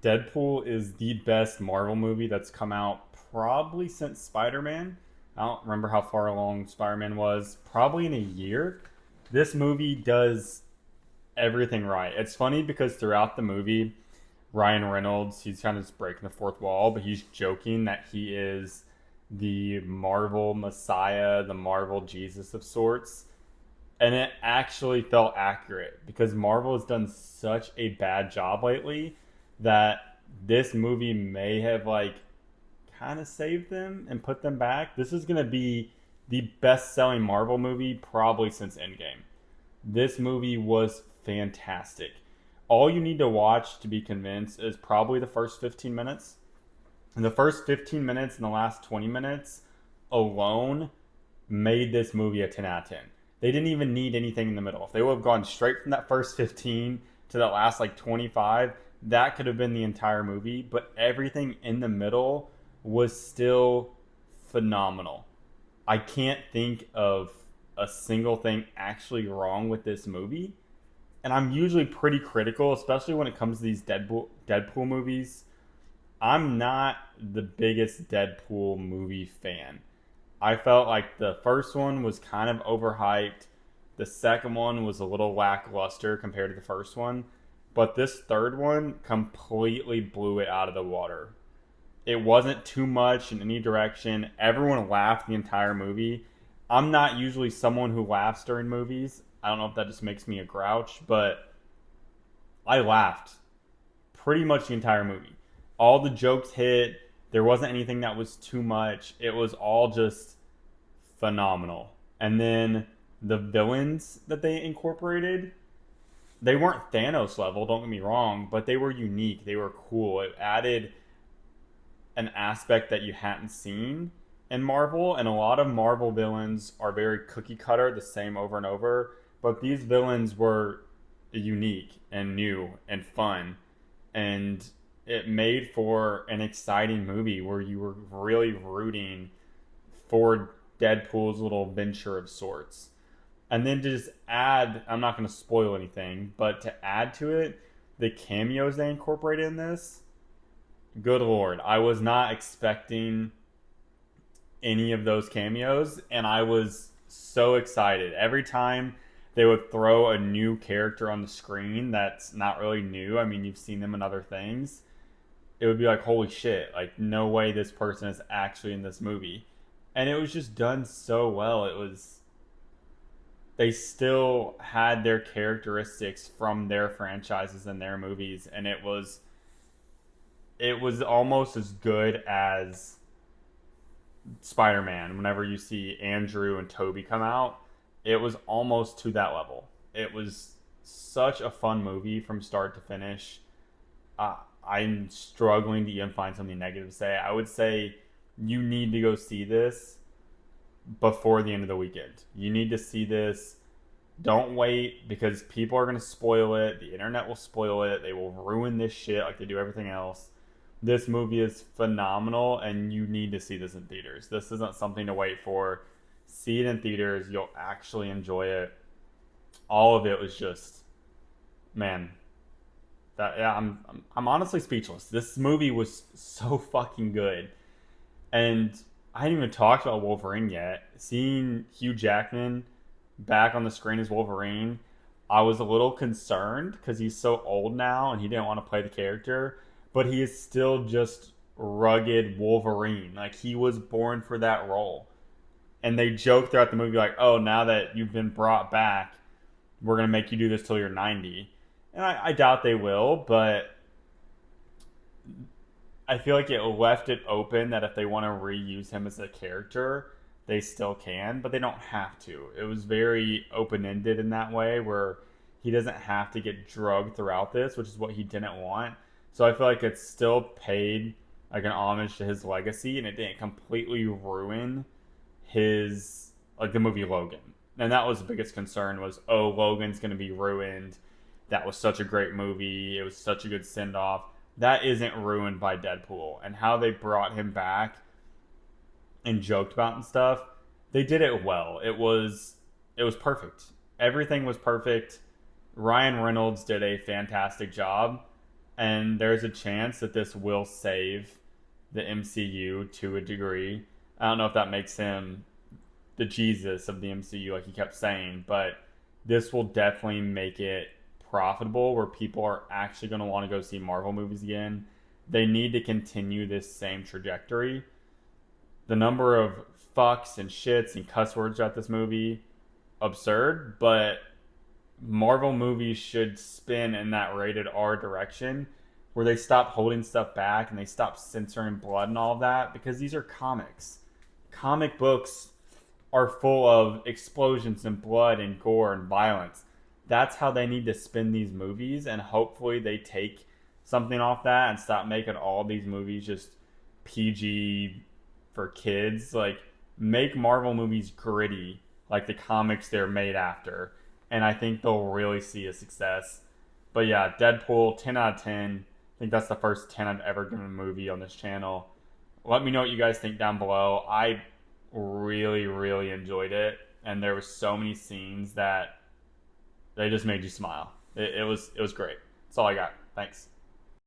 Deadpool is the best Marvel movie that's come out probably since Spider-Man. I don't remember how far along Spider-Man was. Probably in a year. This movie does everything right. It's funny because throughout the movie, Ryan Reynolds, he's kind of just breaking the fourth wall, but he's joking that he is the Marvel Messiah, the Marvel Jesus of sorts. And it actually felt accurate because Marvel has done such a bad job lately that this movie may have kind of saved them and put them back. This is going to be the best selling Marvel movie probably since Endgame. This movie was fantastic. All you need to watch to be convinced is probably the first 15 minutes. And the first 15 minutes and the last 20 minutes alone made this movie a 10 out of 10. They didn't even need anything in the middle. If they would have gone straight from that first 15 to that last 25, that could have been the entire movie. But everything in the middle was still phenomenal. I can't think of a single thing actually wrong with this movie. And I'm usually pretty critical, especially when it comes to these Deadpool movies. I'm not the biggest Deadpool movie fan. I felt like the first one was kind of overhyped. The second one was a little lackluster compared to the first one. But this third one completely blew it out of the water. It wasn't too much in any direction. Everyone laughed the entire movie. I'm not usually someone who laughs during movies. I don't know if that just makes me a grouch, but I laughed pretty much the entire movie. All the jokes hit. There wasn't anything that was too much. It was all just phenomenal. And then the villains that they incorporated, they weren't Thanos level, don't get me wrong, but they were unique. They were cool. It added an aspect that you hadn't seen in Marvel, and a lot of Marvel villains are very cookie cutter, the same over and over. But these villains were unique and new and fun, and it made for an exciting movie where you were really rooting for Deadpool's little venture of sorts. And then to just add, I'm not going to spoil anything, but to add to it, the cameos they incorporated in this, good lord, I was not expecting any of those cameos, and I was so excited. Every time they would throw a new character on the screen that's not really new, I mean, you've seen them in other things, it would be like, holy shit, like, no way this person is actually in this movie. And it was just done so well. It was, they still had their characteristics from their franchises and their movies, and it was almost as good as Spider-Man. Whenever you see Andrew and Toby come out, it was almost to that level. It was such a fun movie from start to finish. I'm struggling to even find something negative to say. I would say you need to go see this before the end of the weekend. You need to see this. Don't wait because people are going to spoil it. The internet will spoil it. They will ruin this shit like they do everything else. This movie is phenomenal and you need to see this in theaters. This isn't something to wait for. See it in theaters. You'll actually enjoy it. All of it was just, man, that yeah, I'm honestly speechless. This movie was so fucking good. And I hadn't even talked about Wolverine yet. Seeing Hugh Jackman back on the screen as Wolverine, I was a little concerned because he's so old now and he didn't want to play the character, but he is still just rugged Wolverine. Like he was born for that role. And they joke throughout the movie like, "Oh, now that you've been brought back, we're gonna make you do this till you're 90." And I doubt they will, but I feel like it left it open that if they want to reuse him as a character, they still can, but they don't have to. It was very open ended in that way where he doesn't have to get drugged throughout this, which is what he didn't want. So I feel like it's still paid like an homage to his legacy and it didn't completely ruin his like the movie Logan. And that was the biggest concern was, oh, Logan's gonna be ruined. That was such a great movie. It was such a good send off. That isn't ruined by Deadpool. And how they brought him back and joked about and stuff, they did it well. It was perfect. Everything was perfect. Ryan Reynolds did a fantastic job. and there's a chance that this will save the MCU to a degree. I don't know if that makes him the Jesus of the MCU, like he kept saying, but this will definitely make it profitable where people are actually going to want to go see Marvel movies again. They need to continue this same trajectory. The number of fucks and shits and cuss words throughout this movie, absurd, but Marvel movies should spin in that rated R direction where they stop holding stuff back and they stop censoring blood and all of that because these are comics. Comic books are full of explosions and blood and gore and violence. That's how they need to spin these movies, and hopefully they take something off that and stop making all these movies just PG for kids. Like, make Marvel movies gritty, like the comics they're made after, and I think they'll really see a success. But yeah, Deadpool, 10 out of 10. I think that's the first 10 I've ever given a movie on this channel. Let me know what you guys think down below. I really, really enjoyed it, and there were so many scenes that they just made you smile. It was great. That's all I got. Thanks.